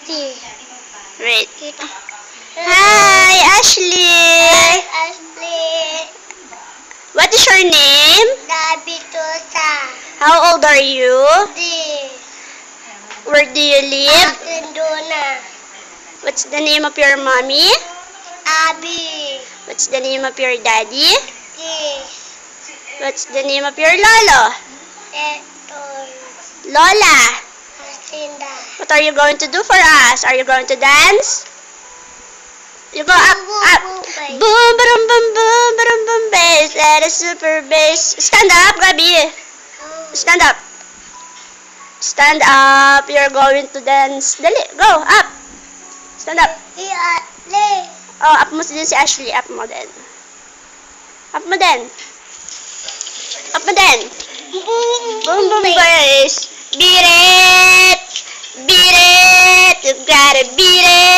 Wait. Hi, Ashley. Ashley. What is your name? Nabitusa. How old are you? Di. Where do you live? Akinduna. What's the name of your mommy? Abi. What's the name of your daddy? Di. What's the name of your lolo? Etor. Lola. Asinda. What are you going to do for us? Are you going to dance? You go up, up. Boom, boom, boom, boom, boom, boom, bass. That is super bass. Stand up, Gabi. Stand up. Stand up. You're going to dance. Dali, go, up. Stand up. Iatli. Oh, up mo din si Ashley. Up mo din. Up mo din. Up mo din. Boom, boom, bass. Beat it. Beat it. You gotta beat it.